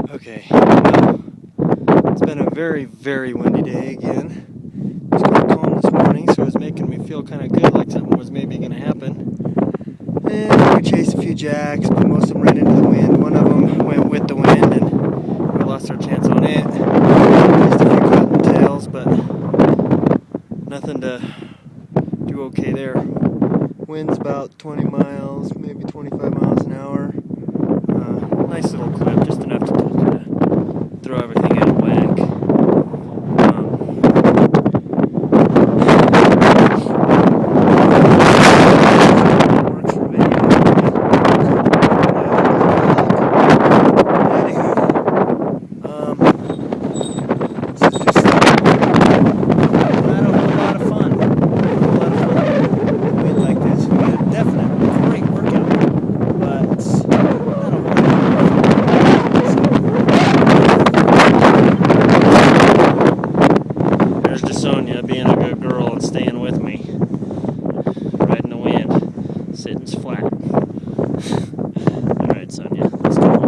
Okay, well, it's been a very, very windy day again. It was quite calm this morning, so it was making me feel kind of good, like something was maybe going to happen. And we chased a few jacks, but most of them ran into the wind. One of them went with the wind, and we lost our chance on it. Just a few cottontails, but nothing to do okay there. Wind's about 20 miles, maybe 25 miles an hour. Nice little clip, just enough to kind of throw everything out of whack. Works for video. This is just not a whole lot of fun. Wind like this, you get a definite great workout, but not a whole lot. Sonia being a good girl and staying with me, riding the wind, sitting flat. All right, Sonia, let's go.